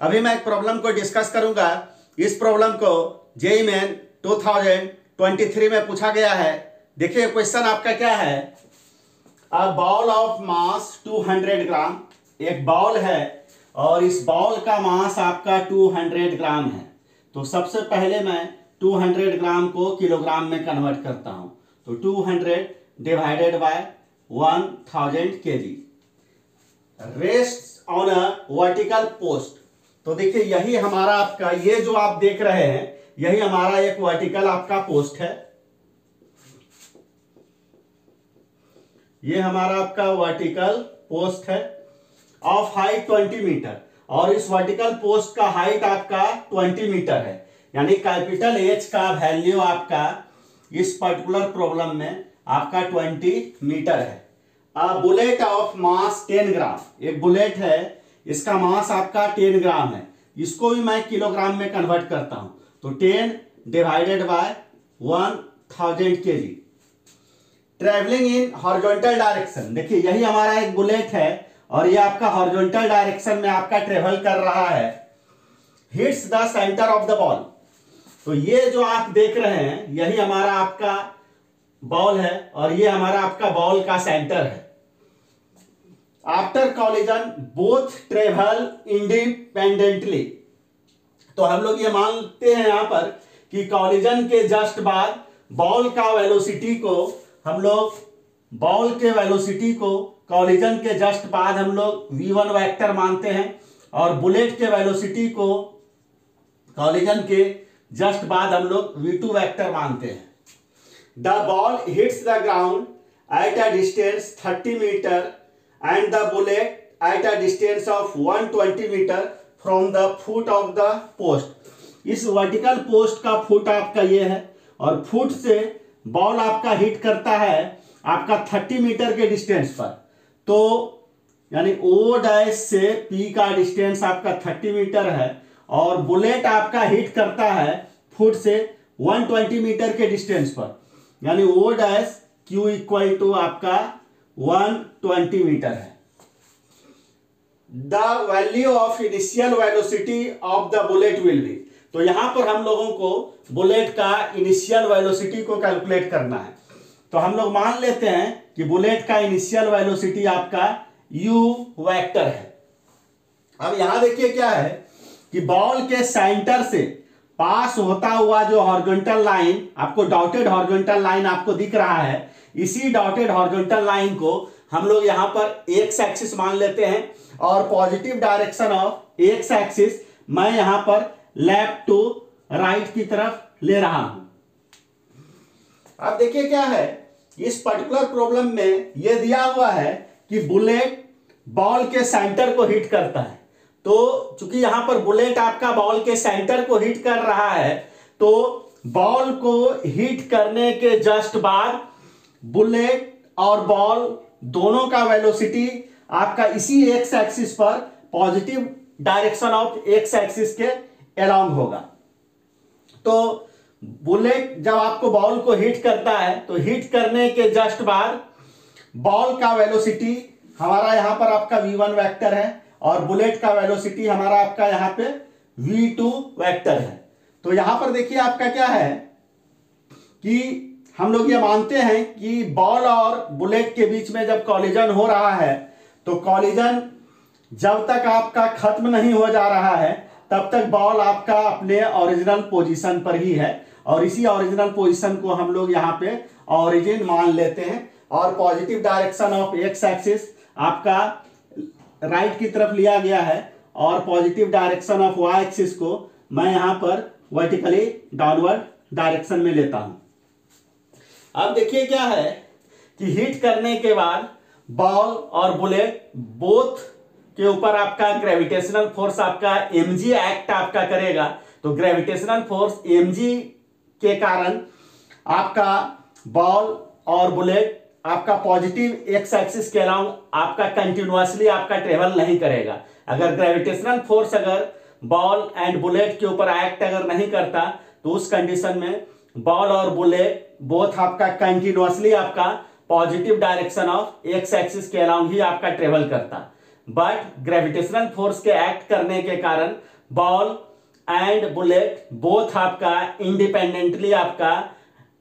अभी मैं एक प्रॉब्लम को डिस्कस करूंगा। इस प्रॉब्लम को जेईई मेन 2023 में पूछा गया है। देखिए क्वेश्चन आपका क्या है। अ बॉल ऑफ मास 200 ग्राम, एक बॉल है और इस बॉल का मास आपका 200 ग्राम है। तो सबसे पहले मैं 200 ग्राम को किलोग्राम में कन्वर्ट करता हूं। तो 200 divided by 1000 KG rest on a vertical post. तो देखिए यही हमारा आपका, ये जो आप देख रहे हैं यही हमारा एक वर्टिकल आपका पोस्ट है। ये हमारा आपका वर्टिकल पोस्ट है ऑफ हाइट 20 मीटर, और इस वर्टिकल पोस्ट का हाइट आपका 20 मीटर है। यानी कैपिटल एच का वैल्यू आपका इस पर्टिकुलर प्रॉब्लम में आपका 20 मीटर है। अ बुलेट ऑफ मास 10 ग्राम, एक बुलेट है, इसका मास आपका 10 ग्राम है। इसको भी मैं किलोग्राम में कन्वर्ट करता हूं। तो 10 divided by 1000 KG travelling in horizontal direction. देखिए यही हमारा एक बुलेट है और ये आपका हॉरिजॉन्टल डायरेक्शन में आपका ट्रेवल कर रहा है। Hits the centre of the ball. तो ये जो आप देख रहे हैं यही हमारा आपका बॉल है और ये हमारा आपका बॉल का सेंटर है। After collision both travel independently. तो हम लोग ये मानते हैं यहां पर कि कॉलिजन के जस्ट बाद बॉल का वेलोसिटी को हम लोग कॉलिजन के जस्ट बाद हम लोग v1 वेक्टर मानते हैं और बुलेट के वेलोसिटी को कॉलिजन के जस्ट बाद हम लोग v2 वेक्टर मानते हैं। The ball hits the ground at a distance 30 metre and the bullet at a distance of 120 meter from the foot of the post। इस वर्टिकल पोस्ट का फुट आपका ये है और फुट से बॉल आपका हिट करता है आपका 30 मीटर के डिस्टेंस पर। तो यानी ओ डैश से पी का डिस्टेंस आपका 30 मीटर है और बुलेट आपका हिट करता है फुट से 120 मीटर के डिस्टेंस पर, यानी O dash Q equal to आपका 120 मीटर है। The value of initial velocity of the bullet will be. तो यहां पर हम लोगों को बुलेट का इनिशियल वेलोसिटी को कैलकुलेट करना है। तो हम लोग मान लेते हैं कि बुलेट का इनिशियल वेलोसिटी आपका u वेक्टर है। अब यहां देखिए क्या है कि बॉल के सेंटर से पास होता हुआ जो हॉरिजॉन्टल लाइन आपको, डॉटेड हॉरिजॉन्टल लाइन आपको दिख रहा है, इसी डॉटेड हॉरिजॉन्टल लाइन को हम लोग यहां पर एक्स एक्सिस मान लेते हैं और positive direction of x axis मैं यहां पर लेफ्ट टू राइट की तरफ ले रहा हूं। अब देखिए क्या है, इस पर्टिकुलर प्रॉब्लम में यह दिया हुआ है कि बुलेट बॉल के सेंटर को हिट करता है। तो चूंकि यहां पर बुलेट आपका बॉल के सेंटर को हिट कर रहा है, तो बॉल को हिट करने के जस्ट बाद बुलेट और बॉल दोनों का वेलोसिटी आपका इसी एक्स एक्सिस पर positive direction of x axis के अलोंग होगा। तो बुलेट जब आपको बॉल को हिट करता है तो हिट करने के जस्ट बाद बॉल का वेलोसिटी हमारा यहां पर आपका v1 वेक्टर है और बुलेट का वेलोसिटी हमारा आपका यहां पे v2 वेक्टर है। तो यहां पर देखिए आपका क्या है कि हम लोग ये मानते हैं कि बॉल और बुलेट के बीच में जब कॉलिजन हो रहा है तो कॉलिजन जब तक आपका खत्म नहीं हो जा रहा है तब तक बॉल आपका अपने ओरिजिनल पोजीशन पर ही है और इसी ओरिजिनल पोजीशन को हम लोग यहाँ पे ओरिजिन मान लेते हैं और positive direction of x axis आपका राइट की तरफ लिया गया है और positive direction of y axis को मैं यहाँ पर वर्टिकली डाउनवर्ड डायरेक्शन में लेता हूं। अब देखिए क्या है कि हिट करने के बाद बॉल और बुलेट बोथ के ऊपर आपका ग्रेविटेशनल फोर्स आपका mg एक्ट आपका करेगा। तो ग्रेविटेशनल फोर्स mg के कारण आपका बॉल और बुलेट आपका पॉजिटिव एक्स एक्सिस के अलाउंग आपका कंटिन्यूअसली आपका ट्रेवल नहीं करेगा। अगर ग्रेविटेशनल फोर्स अगर बॉल एंड बुलेट के ऊपर एक्ट अगर नहीं करता तो उस कंडीशन में बॉल और बुलेट बोथ आपका कंटिन्यूअसली आपका positive direction of x axis के अलाउंग ही आपका ट्रेवल करता। बट ग्रेविटेशनल फोर्स के एक्ट करने के कारण बॉल एंड बुलेट बोथ आपका इंडिपेंडेंटली आपका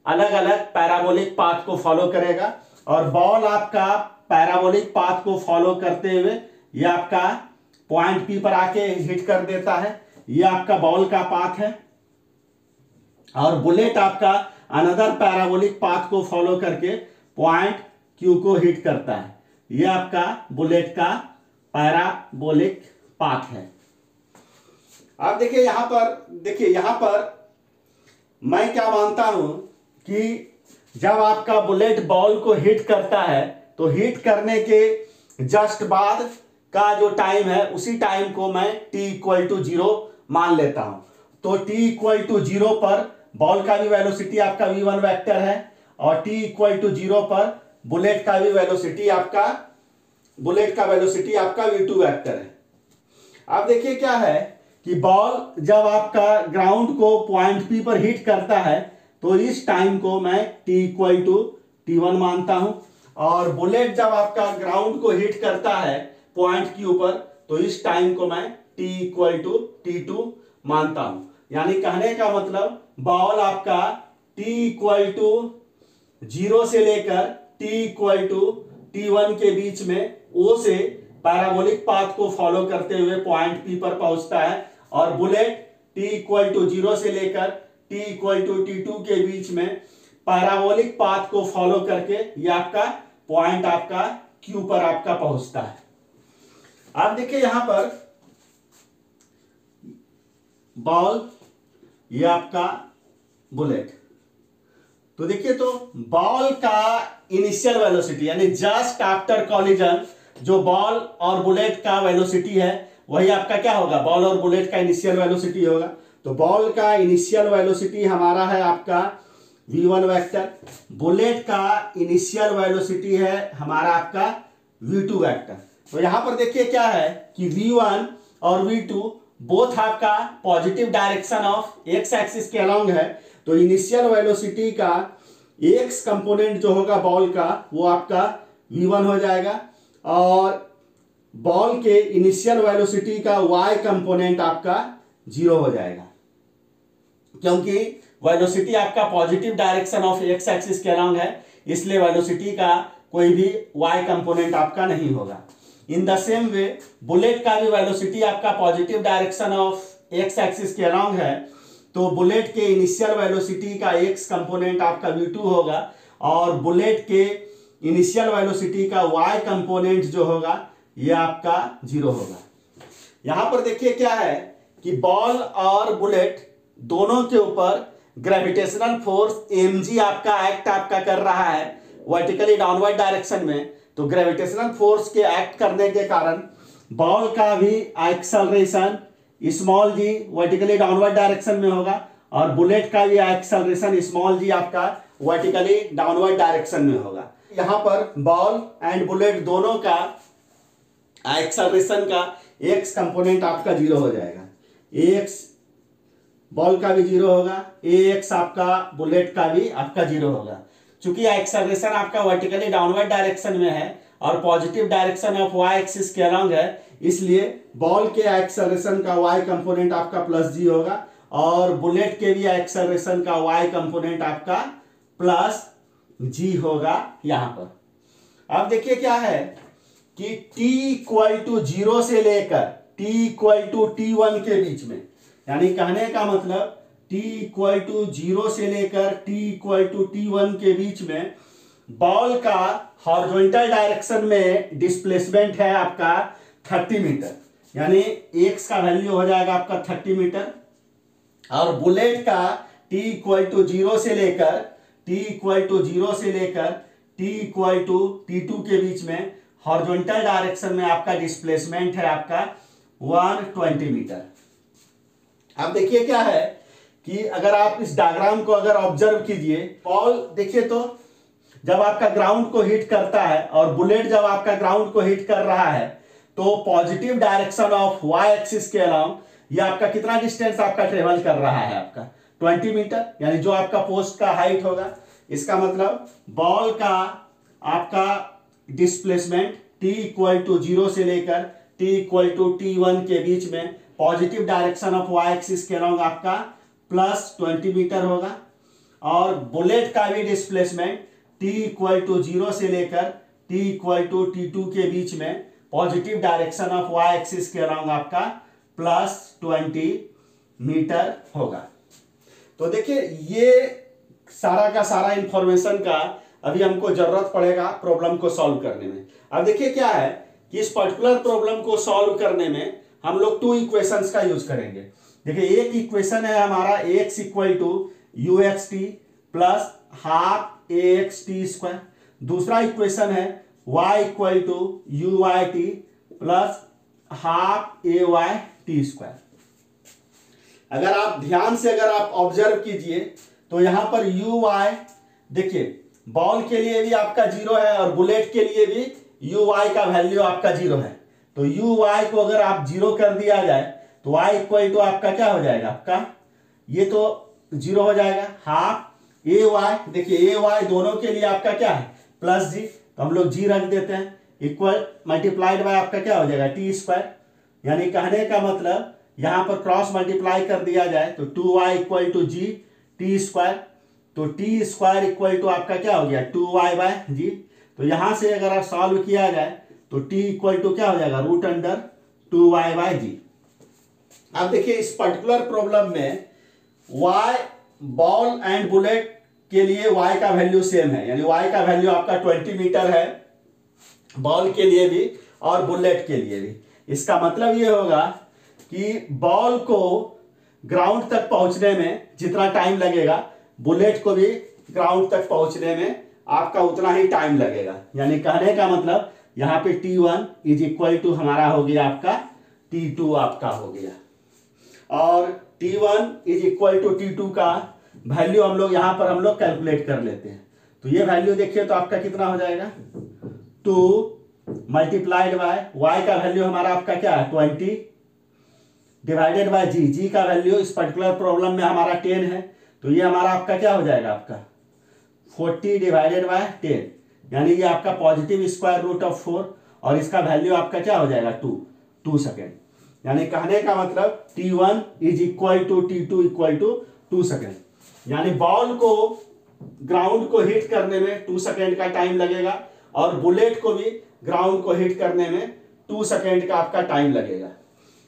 अलग अलग पैराबोलिक पाथ को फॉलो करेगा, और बॉल आपका पैराबोलिक पाथ को फॉलो करते हुए ये आपका पॉइंट पी पर आके हिट कर देता है। ये आपका बॉल का पाथ है, और बुलेट आपका अनदर पैराबोलिक पाथ को फॉलो करके पॉइंट क्यू को हिट करता है। ये आपका बुलेट का पैराबोलिक पाथ है। आप देखिए यहां पर मैं क्या मानता हूं कि जब आपका बुलेट बॉल को हिट करता है तो हिट करने के जस्ट बाद का जो टाइम है उसी टाइम को मैं t=0 मान लेता हूं। तो t=0 पर बॉल का भी वेलोसिटी आपका v1 वेक्टर है, और t=0 पर बुलेट का भी वेलोसिटी आपका v2 वेक्टर है। अब देखिए क्या है कि बॉल जब आपका ग्राउंड को पॉइंट पी पर हिट करता है तो इस टाइम को मैं t=t1 मानता हूं, और बुलेट जब आपका ग्राउंड को हिट करता है पॉइंट क्यू पर तो इस टाइम को मैं t=t2 मानता हूं। यानी कहने का मतलब बॉल आपका t=0 से लेकर t=t1 के बीच में O से पैराबोलिक पाथ को फॉलो करते हुए पॉइंट P पर पहुंचता है, और बुलेट t=0 से लेकर t=t2 के बीच में पैराबोलिक पाथ को फॉलो करके ये आपका पॉइंट आपका Q पर आपका पहुंचता है। आप देखिए यहां पर बॉल, ये आपका बुलेट, तो देखिए तो बॉल का इनिशियल वेलोसिटी यानी जस्ट आफ्टर कॉलिजन जो बॉल और बुलेट का वेलोसिटी है वही आपका क्या होगा, बॉल और बुलेट का इनिशियल वेलोसिटी होगा। तो बॉल का इनिशियल वेलोसिटी हमारा है आपका v1 वेक्टर, बुलेट का इनिशियल वेलोसिटी है हमारा आपका v2 वेक्टर। तो यहां पर देखिए क्या है कि v1 और v2 बोथ आपका positive direction of x axis के अलोंग है, तो इनिशियल वेलोसिटी का एक्स कंपोनेंट जो होगा बॉल का वो आपका v1 हो जाएगा, और बॉल के इनिशियल वेलोसिटी का y कंपोनेंट आपका 0 हो जाएगा, क्योंकि वेलोसिटी आपका positive direction of x axis के अलोंग है, इसलिए वेलोसिटी का कोई भी y कंपोनेंट आपका नहीं होगा। In the same way bullet का भी वेलोसिटी आपका positive direction of x axis के अलोंग है, तो बुलेट के इनिशियल वेलोसिटी का x कंपोनेंट आपका v2 होगा, और बुलेट के इनिशियल वेलोसिटी का y कंपोनेंट जो होगा ये आपका 0 होगा। यहां पर देखिए क्या है कि बॉल और बुलेट दोनों के ऊपर ग्रेविटेशनल फोर्स mg आपका एक्ट आपका कर रहा है वर्टिकली डाउनवर्ड डायरेक्शन में। तो ग्रेविटेशनल फोर्स के एक्ट करने के कारण बॉल का भी acceleration small g vertically downward direction में होगा, और बुलेट का भी एक्सेलरेशन स्मॉल g आपका वर्टिकली डाउनवर्ड डायरेक्शन में होगा। यहां पर बॉल एंड बुलेट दोनों का एक्सेलरेशन का x कंपोनेंट आपका 0 हो जाएगा, x बॉल का भी 0 होगा, ax आपका बुलेट का भी आपका 0 होगा। चूंकि एक्सेलरेशन आपका वर्टिकली डाउनवर्ड डायरेक्शन में है और positive direction of y axis के अलोंग है, इसलिए बॉल के एक्सेलरेशन का y कंपोनेंट आपका +g होगा, और बुलेट के भी एक्सेलरेशन का y कंपोनेंट आपका +g होगा यहां पर। अब देखिए क्या है कि t=0 से लेकर t=t1 के बीच में, यानी कहने का मतलब t=0 से लेकर t=t1 के बीच में बॉल का हॉरिजॉन्टल डायरेक्शन में डिस्प्लेसमेंट है आपका 30 मीटर, यानी x का वैल्यू हो जाएगा आपका 30 मीटर, और बुलेट का t=0 से लेकर t=t2 के बीच में हॉरिजॉन्टल डायरेक्शन में आपका डिस्प्लेसमेंट है आपका 120 मीटर। अब देखिए क्या है कि अगर आप इस डायग्राम को अगर ऑब्जर्व कीजिए, बॉल देखिए तो जब आपका ग्राउंड को हिट करता है और बुलेट जब आपका ग्राउंड को हिट कर रहा है तो positive direction of y axis के अलोंग ये आपका कितना डिस्टेंस आपका ट्रेवल कर रहा है आपका 20 मीटर, यानी जो आपका पोस्ट का हाइट होगा। इसका मतलब बॉल का आपका डिस्प्लेसमेंट t इक्वल टू 0 से लेकर t इक्वल टू t1 के बीच में positive direction of y axis के अलॉन्ग आपका प्लस 20 मीटर होगा। और बुलेट का भी डिस्प्लेसमेंट t इक्वल टू 0 से लेकर t इक्वल टू t2 के बीच में positive direction of y axis के अलॉन्ग आपका प्लस 20 मीटर होगा। तो देखिए ये सारा का सारा इंफॉर्मेशन का अभी हमको जरूरत पड़ेगा प्रॉब्लम को सॉल्व करने में। अब देखिए क्या है कि इस पर्टिकुलर प्रॉब्लम को सॉल्व करने में हम लोग 2 इक्वेशंस का यूज करेंगे। देखिए एक इक्वेशन है हमारा x equal to u x t plus half a x t square. दूसरा इक्वेशन है y equal to u y t plus half a y t square. अगर आप ध्यान से अगर आप ऑब्जर्व कीजिए तो यहां पर यू वाई देखिए बॉल के लिए भी आपका 0 है और बुलेट के लिए भी यू वाई का वैल्यू आपका 0 है। तो यू वाई को अगर आप 0 कर दिया जाए तो वाई इक्वल टू आपका क्या हो जाएगा, आपका ये तो 0 हो जाएगा। हाफ ए वाई, देखिए ए वाई दोनों के लिए आपका क्या है प्लस जी, तो हम लोग जी रख देते हैं इक्वल मल्टीप्लाइड बाय आपका क्या हो जाएगा टी स्क्वायर। यानी कहने का मतलब यहां पर क्रॉस मल्टीप्लाई कर दिया जाए तो 2y equal to g t square. तो टी स्क्वायर इक्वल टू आपका क्या हो गया 2y बाय जी। तो यहां से अगर आप सॉल्व किया जाए तो t इक्वल टू क्या हो जाएगा रूट अंडर 2y बाय जी। अब देखिए इस पर्टिकुलर प्रॉब्लम में y बॉल एंड बुलेट के लिए y का वैल्यू सेम है, यानी y का वैल्यू आपका 20 मीटर है बॉल के लिए भी और बुलेट के लिए भी। इसका मतलब ये होगा कि बॉल को ग्राउंड तक पहुंचने में जितना टाइम लगेगा बुलेट को भी ग्राउंड तक पहुंचने में आपका उतना ही टाइम लगेगा। यानी कहने का मतलब यहां पे t1 इज इक्वल टू हमारा हो गया आपका t2 आपका हो गया और t1 is equal to t2 का वैल्यू हम लोग यहां पर हम लोग कैलकुलेट कर लेते हैं। तो ये वैल्यू देखिए तो आपका कितना हो जाएगा 2 मल्टीप्लाइड बाय y का वैल्यू हमारा आपका क्या है 20 डिवाइडेड बाय जी। जी का वैल्यू इस पर्टिकुलर प्रॉब्लम में हमारा 10 है, तो ये हमारा आपका क्या हो जाएगा आपका 40 डिवाइडेड बाय 10, यानी ये आपका पॉजिटिव स्क्वायर रूट ऑफ 4 और इसका वैल्यू आपका क्या हो जाएगा 2 सेकेंड। यानी कहने का मतलब t1 is equal to t2 equal to 2 second. यानी बॉल को ग्राउंड को हिट करने में 2 सेकेंड का टाइम लगेगा और बुलेट को भी ग्राउंड को हिट करने में 2 सेकेंड का आपका टाइम लगेगा।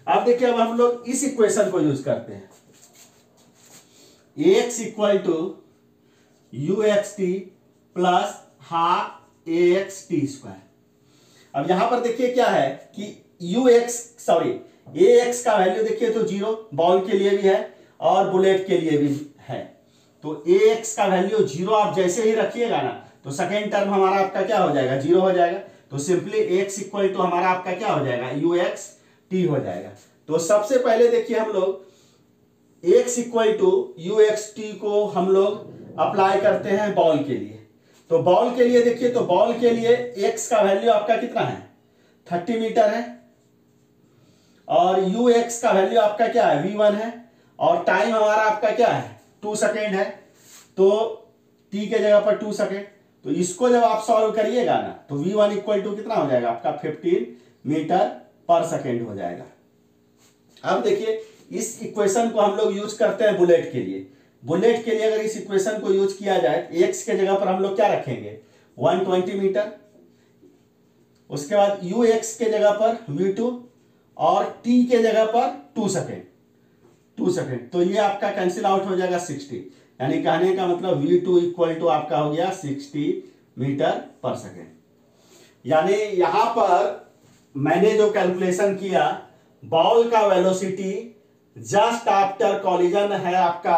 अब देखिए अब हम लोग इस इक्वेशन को यूज करते हैं x equal to u x t plus half a x t square. अब यहां पर देखिए क्या है कि ए एक्स का वैल्यू देखिए तो 0 बॉल के लिए भी है और बुलेट के लिए भी है। तो ए एक्स का वैल्यू 0 आप जैसे ही रखिएगा ना तो सेकेंड टर्म हमारा आपका क्या हो जाएगा 0 हो जाएगा। तो सिंपली एक्स इक्वल टू हमारा आपका क्या हो जाएगा यू एक्स टी हो जाएगा। तो सबसे पहले देखिए हम लोग x equal to u x t को हम लोग अप्लाई करते हैं बॉल के लिए। तो बॉल के लिए देखिए तो बॉल के लिए x का वैल्यू आपका कितना है 30 मीटर है और यू एक्स का वैल्यू आपका क्या है v1 है और टाइम हमारा आपका क्या है 2 सेकेंड है। तो t के जगह पर 2 सेकेंड, तो इसको जब आप सॉल्व करिएगा ना तो v1 इक्वल टू कितना हो जाएगा आपका 15 मीटर पर सेकेंड हो जाएगा। अब देखिए इस इक्वेशन को हम लोग यूज करते हैं बुलेट के लिए। बुलेट के लिए अगर इस इक्वेशन को यूज किया जाए x के जगह पर हम लोग क्या रखेंगे 120 मीटर, उसके बाद यू एक्स के जगह पर v2 और t के जगह पर 2 सेकेंड। तो ये आपका कैंसिल आउट हो जाएगा 60, यानी कहने का मतलब v2 इक्वल टू आपका हो गया 60 मीटर पर सेकेंड। यानी यहां पर मैंने जो कैलकुलेशन किया बॉल का वेलोसिटी जस्ट आफ्टर कॉलिजन है आपका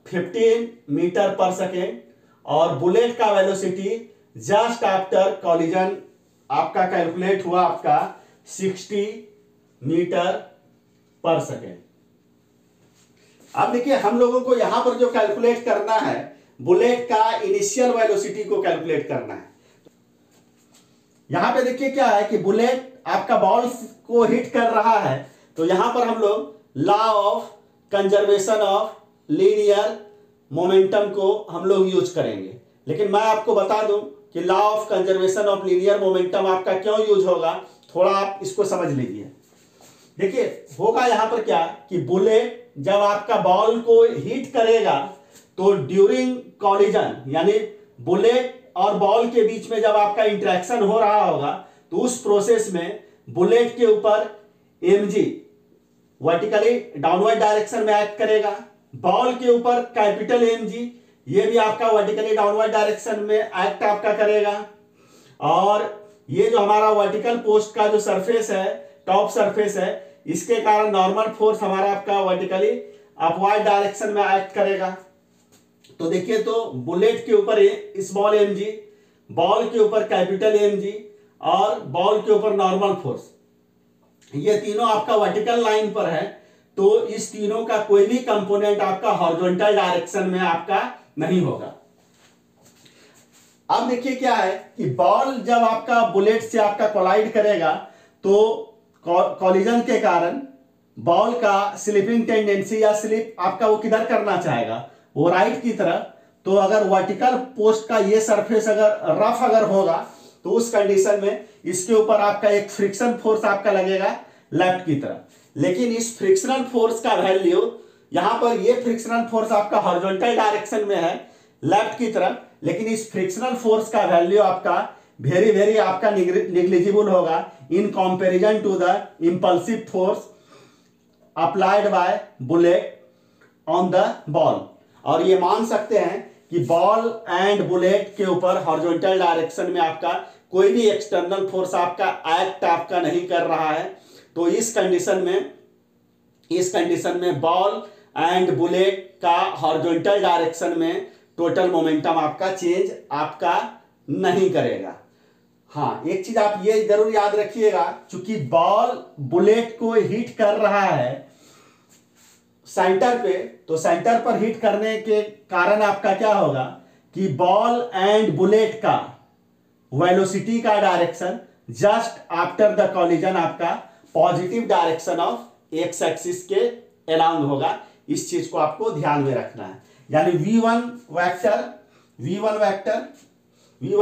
15 मीटर पर सेकेंड और बुलेट का वेलोसिटी जस्ट आफ्टर कॉलिजन आपका कैलकुलेट हुआ आपका 60 मीटर पर सेकेंड। अब देखिए हम लोगों को यहां पर जो कैलकुलेट करना है बुलेट का इनिशियल वेलोसिटी को कैलकुलेट करना है। यहां पे देखिए क्या है कि बुलेट आपका बॉल को हिट कर रहा है, तो यहां पर हम लोग law of conservation of linear momentum को हम लोग यूज करेंगे। लेकिन मैं आपको बता दूं कि law of conservation of linear momentum आपका क्यों यूज होगा, थोड़ा आप इसको समझ लीजिए। देखिए होगा यहां पर क्या कि बुलेट जब आपका बॉल को हिट करेगा तो ड्यूरिंग कॉलिजन, यानी बुलेट और बॉल के बीच में जब आपका इंटरेक्शन हो रहा होगा तो उस प्रोसेस में बुलेट के ऊपर mg वर्टिकली डाउनवर्ड डायरेक्शन में एक्ट करेगा, बॉल के ऊपर कैपिटल mg ये भी आपका वर्टिकली डाउनवर्ड डायरेक्शन में एक्ट आपका करेगा, और ये जो हमारा वर्टिकल पोस्ट का जो सरफेस है, टॉप सरफेस है, इसके कारण नॉर्मल फोर्स हमारा आपका वर्टिकली अपवर्ड डायरेक्शन में एक्ट करेगा। तो देखिए तो बुलेट के ऊपर स्मॉल mg, बॉल के ऊपर कैपिटल mg और बॉल के ऊपर नॉर्मल फोर्स, ये तीनों आपका वर्टिकल लाइन पर है। तो इस तीनों का कोई भी कंपोनेंट आपका हॉरिजॉन्टल डायरेक्शन में आपका नहीं होगा। अब देखिए क्या है कि बॉल जब आपका बुलेट से आपका कोलाइड करेगा तो कॉलिजन के कारण बॉल का स्लिपिंग टेंडेंसी या स्लिप आपका वो किधर करना चाहेगा, वो राइट की तरफ। तो अगर वर्टिकल पोस्ट का ये सरफेस अगर रफ अगर होगा तो उस कंडीशन में इसके ऊपर आपका एक फ्रिक्शन फोर्स आपका लगेगा लेफ्ट की तरफ। लेकिन इस फ्रिक्शनल फोर्स का वैल्यू यहां पर, ये फ्रिक्शनल फोर्स आपका हॉरिजॉन्टल डायरेक्शन में है लेफ्ट की तरफ, लेकिन इस फ्रिक्शनल फोर्स का वैल्यू आपका वेरी वेरी आपका निग्लिजिबल होगा in comparison to the impulsive force applied by bullet on the ball. और ये मान सकते हैं कि बॉल एंड बुलेट के ऊपर हॉरिजॉन्टल डायरेक्शन में आपका कोई भी एक्सटर्नल फोर्स आपका एक्ट आपका नहीं कर रहा है। तो इस कंडीशन में बॉल एंड बुलेट का हॉरिजॉन्टल डायरेक्शन में टोटल मोमेंटम आपका चेंज आपका नहीं करेगा। हाँ, एक चीज आप ये जरूर याद रखिएगा, चूंकि बॉल बुलेट को हिट कर रहा है सेंटर पे, तो सेंटर पर हिट करने के कारण आपका क्या होगा कि बॉल एंड बुलेट का वेलोसिटी का direction just after the collision आपका positive direction of x axis के अलोंग होगा। इस चीज को आपको ध्यान में रखना है। यानी v1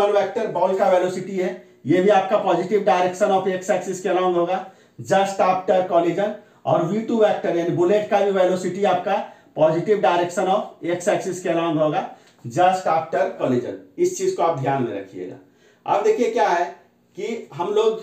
वेक्टर बॉल का वेलोसिटी है, ये भी आपका positive direction of x axis के अलोंग होगा जस्ट आफ्टर कॉलिजन। और v2 वेक्टर यानी बुलेट का भी वेलोसिटी आपका positive direction of x axis के अलोंग होगा जस्ट आफ्टर कॉलिजन। इस चीज को आप ध्यान में रखिएगा। अब देखिए क्या है कि हम लोग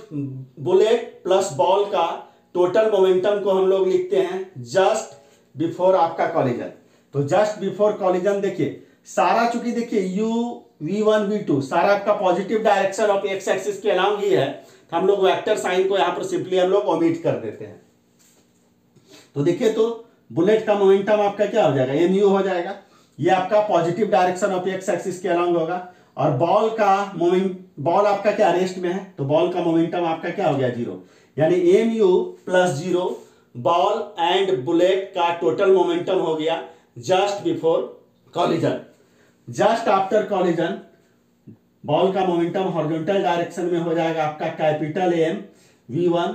बुलेट प्लस बॉल का टोटल मोमेंटम को हम लोग लिखते हैं जस्ट बिफोर आपका कॉलिजन। तो जस्ट बिफोर कॉलिजन देखिए सारा, चूंकि देखिए u v1 v2 सारा आपका positive direction of x axis के अलोंग ही है, तो हम लोग वेक्टर साइन को यहां पर सिंपली हम लोग ओमिट कर देते हैं। तो देखिए तो बुलेट का मोमेंटम आपका क्या हो जाएगा, mu हो जाएगा, ये आपका positive direction of x axis के अलोंग होगा। और बॉल का बॉल आपका क्या रेस्ट में है, तो बॉल का मोमेंटम आपका क्या हो गया 0, यानी mu plus 0 ball and bullet का टोटल मोमेंटम हो गया just before collision. Just after collision ball का मोमेंटम हॉरिजॉन्टल डायरेक्शन में हो जाएगा आपका कैपिटल M v1,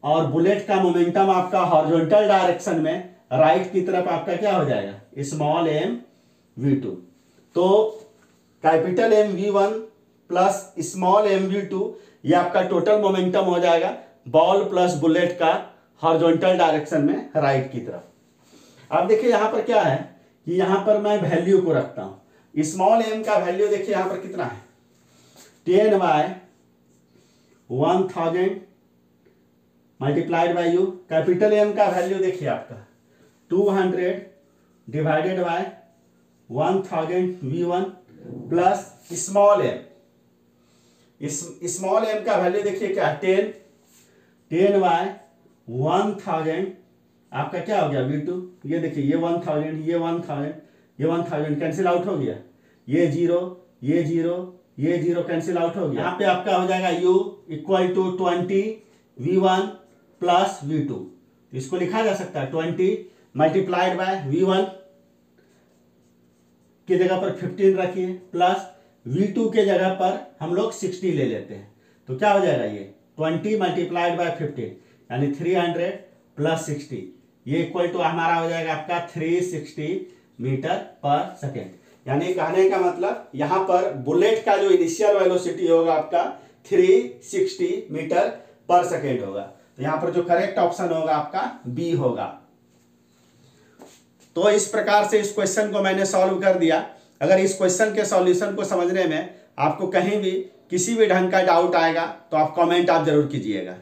और बुलेट का मोमेंटम आपका हॉरिजॉन्टल डायरेक्शन में राइट की तरफ आपका क्या हो जाएगा स्मॉल m v2। तो capital M v1 plus small m v2 ये आपका टोटल मोमेंटम हो जाएगा बॉल प्लस बुलेट का हॉरिजॉन्टल डायरेक्शन में राइट की तरफ। अब देखिए यहां पर क्या है कि यहां पर मैं वैल्यू को रखता हूं। स्मॉल m का वैल्यू देखिए यहां पर कितना है 10/1000 multiplied by u। Capital M का वैल्यू देखिए आपका 200 divided by 1000 v1 plus small m। Small m का वैल्यू देखिए क्या 10/1000 आपका क्या हो गया v2। ये देखिए ये 1000 ये 1000 ये 1000 कैंसिल आउट हो गया, ये 0 ये 0 ये 0 कैंसिल आउट हो गया। यहाँ पे आपका हो जाएगा u equal to 20 v1 plus v2। तो इसको लिखा जा सकता है 20 मल्टीप्लाइड बाय v1 की जगह पर 15 रखिए प्लस v2 के जगह पर हम लोग 60 ले लेते हैं। तो क्या हो जाएगा ये 20 मल्टीप्लाइड बाय 15 यानी 300 प्लस 60, ये इक्वल टू हमारा हो जाएगा आपका 360 मीटर पर सेकेंड। यानी कहने का मतलब यहाँ पर बुलेट का जो इनिशियल वेलोसिटी होगा आपका 360 मीटर पर सेकेंड होगा। तो यहाँ पर जो करेक्ट ऑप्शन होगा आपका बी होगा। तो इस प्रकार से इस क्वेश्चन को मैंने सॉल्व कर दिया। अगर इस क्वेश्चन के सॉल्यूशन को समझने में आपको कहीं भी किसी भी ढंग का डाउट आएगा तो आप कमेंट आप जरूर कीजिएगा।